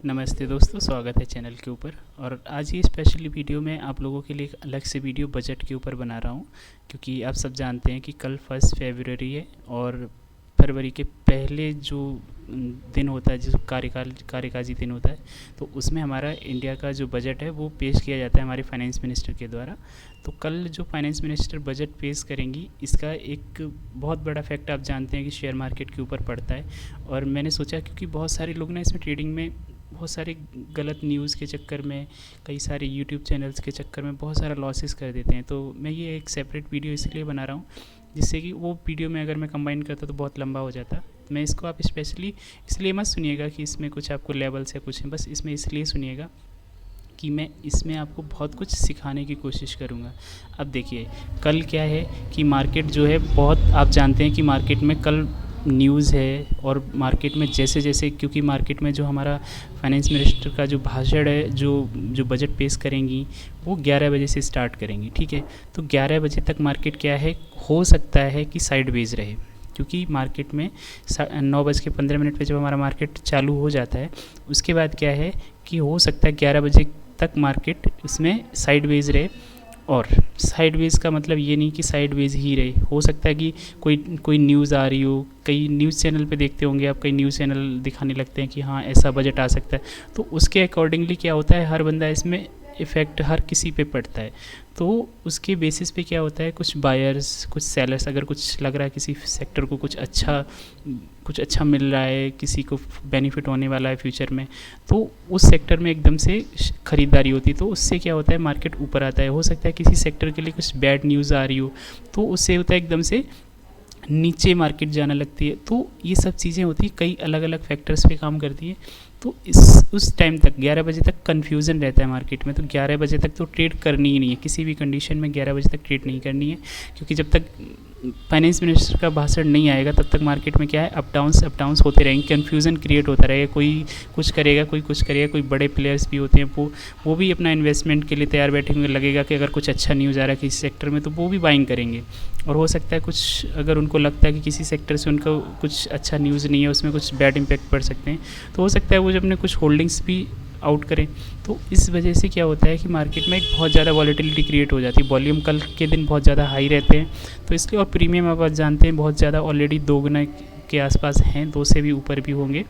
नमस्ते दोस्तों, स्वागत है चैनल के ऊपर। और आज ये स्पेशली वीडियो मैं आप लोगों के लिए एक अलग से वीडियो बजट के ऊपर बना रहा हूँ, क्योंकि आप सब जानते हैं कि कल 1 फरवरी है और फरवरी के पहले जो दिन होता है, जो कार्यकाजी दिन होता है, तो उसमें हमारा इंडिया का जो बजट है वो पेश किया जाता है हमारे फाइनेंस मिनिस्टर के द्वारा। तो कल जो फाइनेंस मिनिस्टर बजट पेश करेंगी, इसका एक बहुत बड़ा फैक्ट आप जानते हैं कि शेयर मार्केट के ऊपर पड़ता है। और मैंने सोचा, क्योंकि बहुत सारे लोग ना इसमें ट्रेडिंग में बहुत सारे गलत न्यूज़ के चक्कर में, कई सारे यूट्यूब चैनल्स के चक्कर में बहुत सारा लॉसेस कर देते हैं, तो मैं ये एक सेपरेट वीडियो इसलिए बना रहा हूँ, जिससे कि वो वीडियो में अगर मैं कंबाइन करता तो बहुत लंबा हो जाता। मैं इसको आप स्पेशली इसलिए मत सुनिएगा कि इसमें कुछ आपको लेवल्स या कुछ है, बस इसमें इसलिए सुनिएगा कि मैं इसमें आपको बहुत कुछ सिखाने की कोशिश करूँगा। अब देखिए, कल क्या है कि मार्केट जो है, बहुत आप जानते हैं कि मार्केट में कल न्यूज़ है, और मार्केट में जैसे जैसे, क्योंकि मार्केट में जो हमारा फाइनेंस मिनिस्टर का जो भाषण है, जो बजट पेश करेंगी, वो 11 बजे से स्टार्ट करेंगी, ठीक है। तो 11 बजे तक मार्केट क्या है, हो सकता है कि साइडवेज रहे, क्योंकि मार्केट में 9:15 पे जब हमारा मार्केट चालू हो जाता है, उसके बाद क्या है कि हो सकता है 11 बजे तक मार्केट उसमें साइडवेज रहे। और साइडवेज का मतलब ये नहीं कि साइडवेज ही रहे, हो सकता है कि कोई न्यूज़ आ रही हो, कई न्यूज़ चैनल पे देखते होंगे आप, कई न्यूज़ चैनल दिखाने लगते हैं कि हाँ ऐसा बजट आ सकता है, तो उसके अकॉर्डिंगली क्या होता है, हर बंदा इसमें इफ़ेक्ट हर किसी पे पड़ता है। तो उसके बेसिस पे क्या होता है, कुछ बायर्स, कुछ सेलर्स, अगर कुछ लग रहा है किसी सेक्टर को कुछ अच्छा मिल रहा है, किसी को बेनिफिट होने वाला है फ्यूचर में, तो उस सेक्टर में एकदम से ख़रीदारी होती है, तो उससे क्या होता है, मार्केट ऊपर आता है। हो सकता है किसी सेक्टर के लिए कुछ बैड न्यूज़ आ रही हो, तो उससे होता है एकदम से नीचे मार्केट जाना लगती है। तो ये सब चीज़ें होती हैं, कई अलग अलग फैक्टर्स पे काम करती हैं। तो उस टाइम तक 11 बजे तक कन्फ्यूज़न रहता है मार्केट में, तो 11 बजे तक तो ट्रेड करनी ही नहीं है, किसी भी कंडीशन में 11 बजे तक ट्रेड नहीं करनी है, क्योंकि जब तक फाइनेंस मिनिस्टर का भाषण नहीं आएगा तब तक मार्केट में क्या है, अप डाउन्स होते रहेंगे, कन्फ्यूज़न क्रिएट होता रहेगा, कोई कुछ करेगा, कोई कुछ करेगा, कोई बड़े प्लेयर्स भी होते हैं, वो भी अपना इन्वेस्टमेंट के लिए तैयार बैठे होंगे। लगेगा कि अगर कुछ अच्छा न्यूज़ आ रहा है किसी सेक्टर में, तो वो भी बाइंग करेंगे। और हो सकता है कुछ, अगर उनको लगता है कि किसी सेक्टर से उनका कुछ अच्छा न्यूज़ नहीं है, उसमें कुछ बैड इम्पैक्ट पड़ सकते हैं, तो हो सकता है वो जब अपने कुछ होल्डिंग्स भी आउट करें। तो इस वजह से क्या होता है कि मार्केट में एक बहुत ज़्यादा वॉलेटिलिटी क्रिएट हो जाती है, वॉल्यूम कल के दिन बहुत ज़्यादा हाई रहते हैं, तो इसलिए। और प्रीमियम आप जानते हैं बहुत ज़्यादा ऑलरेडी 2 गुना के आसपास हैं, 2 से भी ऊपर भी होंगे।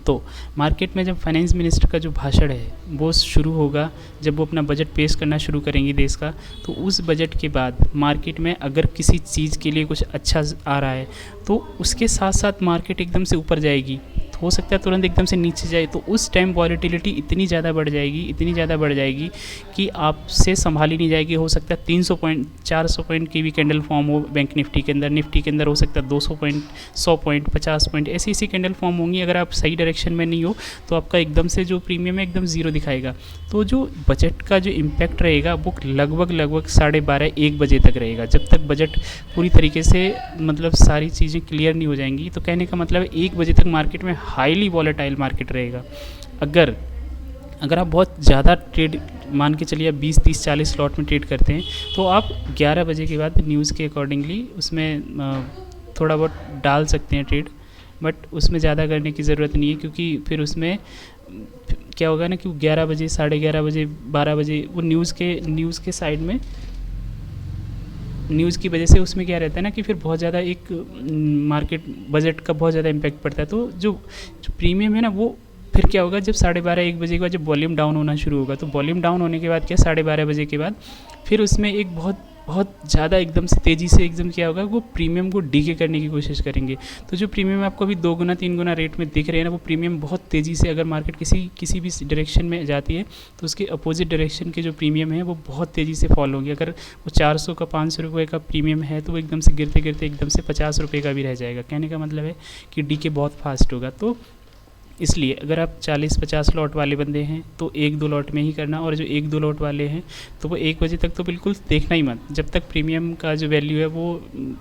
तो मार्केट में जब फाइनेंस मिनिस्टर का जो भाषण है वो शुरू होगा, जब वो अपना बजट पेश करना शुरू करेंगी देश का, तो उस बजट के बाद मार्केट में अगर किसी चीज़ के लिए कुछ अच्छा आ रहा है, तो उसके साथ साथ मार्केट एकदम से ऊपर जाएगी, तो हो सकता है तुरंत एकदम से नीचे जाए, तो उस टाइम वॉलेटिलिटी इतनी ज़्यादा बढ़ जाएगी कि आपसे संभाली नहीं जाएगी। हो सकता है 300 पॉइंट, 400 पॉइंट की भी कैंडल फॉर्म हो बैंक निफ्टी के अंदर हो सकता है 200 पॉइंट, 100 पॉइंट, 50 पॉइंट, ऐसी कैंडल फॉर्म होंगी। अगर आप सही डायरेक्शन में नहीं हो तो आपका एकदम से जो प्रीमियम है एकदम ज़ीरो दिखाएगा। तो जो बजट का जो इम्पैक्ट रहेगा वो लगभग 12:30-1 बजे तक रहेगा, जब तक बजट पूरी तरीके से, मतलब सारी चीज़ें क्लियर नहीं हो जाएंगी। तो कहने का मतलब है 1 बजे तक मार्केट में हाईली वॉलेटाइल मार्केट रहेगा। अगर आप बहुत ज़्यादा ट्रेड, मान के चलिए 20, 30, 40 लॉट में ट्रेड करते हैं, तो आप 11 बजे के बाद न्यूज़ के अकॉर्डिंगली उसमें थोड़ा बहुत डाल सकते हैं ट्रेड, बट उसमें ज़्यादा करने की ज़रूरत नहीं है, क्योंकि फिर उसमें क्या होगा ना कि 11 बजे, 11:30 बजे, 12 बजे वो न्यूज़ के साइड में, न्यूज़ की वजह से उसमें क्या रहता है ना कि फिर बहुत ज़्यादा एक मार्केट बजट का बहुत ज़्यादा इम्पैक्ट पड़ता है। तो जो प्रीमियम है ना, वो फिर क्या होगा, जब 12:30-1 बजे के बाद जब वॉल्यूम डाउन होना शुरू होगा, तो वॉल्यूम डाउन होने के बाद क्या, 12:30 बजे के बाद फिर उसमें एक बहुत ज़्यादा एकदम से तेज़ी से एकदम क्या होगा, वो प्रीमियम को डीके करने की कोशिश करेंगे। तो जो प्रीमियम आपको अभी 2 गुना 3 गुना रेट में दिख रहे हैं ना, वो प्रीमियम बहुत तेज़ी से, अगर मार्केट किसी भी डायरेक्शन में जाती है, तो उसके अपोजिट डायरेक्शन के जो प्रीमियम है वो बहुत तेज़ी से फॉल होंगे। अगर वो 400 का 500 रुपये का प्रीमियम है, तो वो एकदम से गिरते गिरते एकदम से 50 रुपये का भी रह जाएगा। कहने का मतलब है कि डीके बहुत फास्ट होगा। तो इसलिए अगर आप 40-50 लॉट वाले बंदे हैं तो 1-2 लॉट में ही करना, और जो 1-2 लॉट वाले हैं तो वो 1 बजे तक तो बिल्कुल देखना ही मत, जब तक प्रीमियम का जो वैल्यू है वो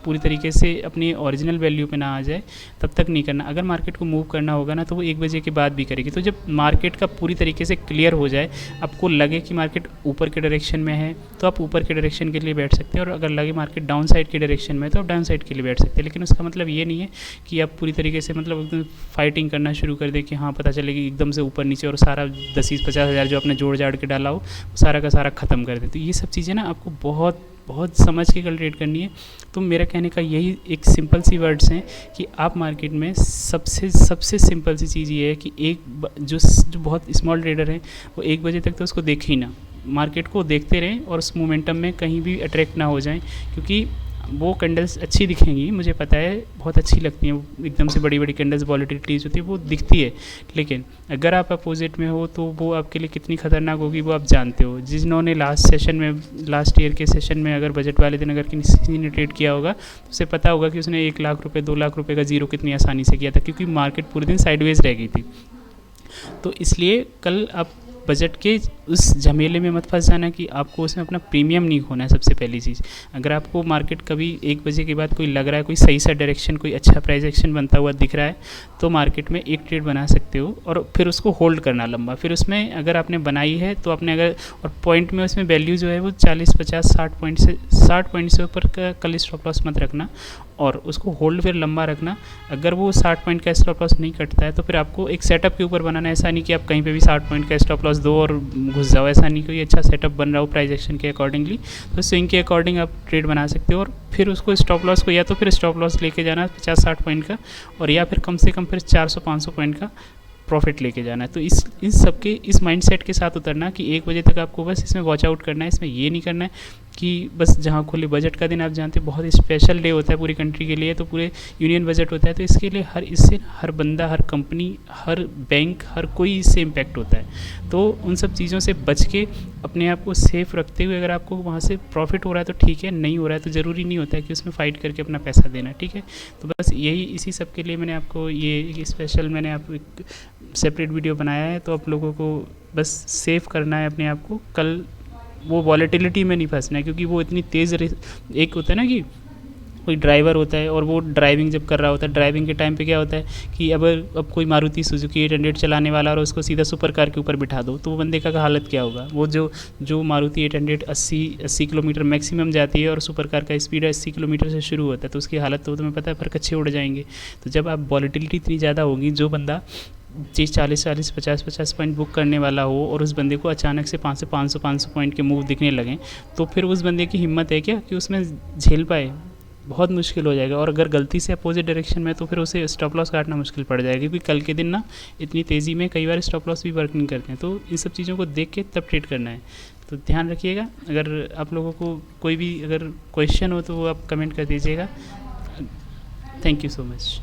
पूरी तरीके से अपनी ओरिजिनल वैल्यू पे ना आ जाए तब तक नहीं करना। अगर मार्केट को मूव करना होगा ना, तो वो 1 बजे के बाद भी करेगी। तो जब मार्केट का पूरी तरीके से क्लियर हो जाए, आपको लगे कि मार्केट ऊपर के डायरेक्शन में है, तो आप ऊपर के डायरेक्शन के लिए बैठ सकते हैं, और अगर लगे मार्केट डाउन साइड की डायरेक्शन में है तो आप डाउन साइड के लिए बैठ सकते हैं। लेकिन उसका मतलब ये नहीं है कि आप पूरी तरीके से मतलब फाइटिंग करना शुरू कर दें कि हाँ पता चले कि एकदम से ऊपर नीचे और सारा 10-20-50 हज़ार जो आपने जोड़ जाड़ के डाला हो वो सारा का सारा ख़त्म कर दे। तो ये सब चीज़ें ना आपको बहुत बहुत समझ के कल ट्रेड करनी है। तो मेरा कहने का यही एक सिंपल सी वर्ड्स हैं कि आप मार्केट में सबसे सबसे सिंपल सी चीज़ ये है कि जो बहुत स्मॉल ट्रेडर हैं वो 1 बजे तक तो उसको देखें ही ना, मार्केट को देखते रहें और उस मोमेंटम में कहीं भी अट्रैक्ट ना हो जाएं, क्योंकि वो कैंडल्स अच्छी दिखेंगी, मुझे पता है बहुत अच्छी लगती हैं, वो एकदम से बड़ी बड़ी कैंडल्स वॉलेटिलिटीज होती है वो दिखती है, लेकिन अगर आप अपोजिट में हो तो वो आपके लिए कितनी खतरनाक होगी वो आप जानते हो। जिन्होंने लास्ट ईयर के सेशन में अगर बजट वाले दिन अगर किसी ने ट्रेड किया होगा तो उसे पता होगा कि उसने 1 लाख रुपये 2 लाख रुपये का जीरो कितनी आसानी से किया था, क्योंकि मार्केट पूरे दिन साइडवेज रह गई थी। तो इसलिए कल आप बजट के उस झमेले में मत फंस जाना कि आपको उसमें अपना प्रीमियम नहीं खोना है। सबसे पहली चीज़, अगर आपको मार्केट कभी 1 बजे के बाद कोई लग रहा है, कोई सही सा डायरेक्शन, कोई अच्छा प्राइस एक्शन बनता हुआ दिख रहा है, तो मार्केट में एक ट्रेड बना सकते हो और फिर उसको होल्ड करना लंबा। फिर उसमें अगर आपने बनाई है तो आपने अगर और पॉइंट में उसमें वैल्यू जो है वो 40-50-60 पॉइंट से ऊपर का कल स्टॉप लॉस मत रखना और उसको होल्ड फिर लंबा रखना। अगर वो 60 पॉइंट का स्टॉप लॉस नहीं कटता है तो फिर आपको एक सेटअप के ऊपर बनाना है। ऐसा नहीं कि आप कहीं पे भी 60 पॉइंट का स्टॉप लॉस दो और घुस जाओ, ऐसा नहीं, कोई अच्छा सेटअप बन रहा हो प्राइस एक्शन के अकॉर्डिंगली, तो स्विंग के अकॉर्डिंग आप ट्रेड बना सकते हो। और फिर उसको स्टॉप लॉस को या तो फिर स्टॉप लॉस लेके जाना 50-60 पॉइंट का, और या फिर कम से कम फिर 400-500 पॉइंट का प्रॉफिट लेके जाना है। तो इस माइंडसेट के साथ उतरना कि 1 बजे तक आपको बस इसमें वॉच आउट करना है। इसमें ये नहीं करना है कि बस जहाँ खुले बजट का दिन आप जानते हैं बहुत स्पेशल डे होता है पूरी कंट्री के लिए, तो पूरे यूनियन बजट होता है, तो इसके लिए हर बंदा, हर कंपनी, हर बैंक, हर कोई इससे इम्पैक्ट होता है। तो उन सब चीज़ों से बच के अपने आप को सेफ रखते हुए अगर आपको वहाँ से प्रॉफिट हो रहा है तो ठीक है, नहीं हो रहा है तो ज़रूरी नहीं होता है कि उसमें फ़ाइट करके अपना पैसा देना, ठीक है। तो बस यही इसी सब के लिए मैंने आपको ये स्पेशल मैंने आपको एक सेपरेट वीडियो बनाया है। तो आप लोगों को बस सेव करना है अपने आप को, कल वो वॉलेटिलिटी में नहीं फंसना है, क्योंकि वो इतनी तेज़ एक होता है ना कि कोई ड्राइवर होता है और वो ड्राइविंग जब कर रहा होता है, ड्राइविंग के टाइम पे क्या होता है कि अब कोई मारुति सुजुकी 800 चलाने वाला और उसको सीधा सुपर कार के ऊपर बिठा दो तो वो बंदे का हालत क्या होगा। वो जो मारुति 800 80 किलोमीटर मैक्सिमम जाती है और सुपर कार का स्पीड 80 किलोमीटर से शुरू होता है, तो उसकी हालत तो तुम्हें पता है, पर कच्चे उड़ जाएंगे। तो जब आप वॉलेटिलिटी इतनी ज़्यादा होगी, जो बंदा चीज़ 40 50 पॉइंट बुक करने वाला हो और उस बंदे को अचानक से 500 पॉइंट के मूव दिखने लगें, तो फिर उस बंदे की हिम्मत है क्या कि उसमें झेल पाए? बहुत मुश्किल हो जाएगा। और अगर गलती से अपोजिट डायरेक्शन में तो फिर उसे स्टॉप लॉस काटना मुश्किल पड़ जाएगा, क्योंकि कल के दिन ना इतनी तेज़ी में कई बार स्टॉप लॉस भी वर्क नहीं करते हैं। तो इन सब चीज़ों को देख के तब ट्रेड करना है, तो ध्यान रखिएगा। अगर आप लोगों को कोई भी अगर क्वेश्चन हो तो वो आप कमेंट कर दीजिएगा। Thank you so much.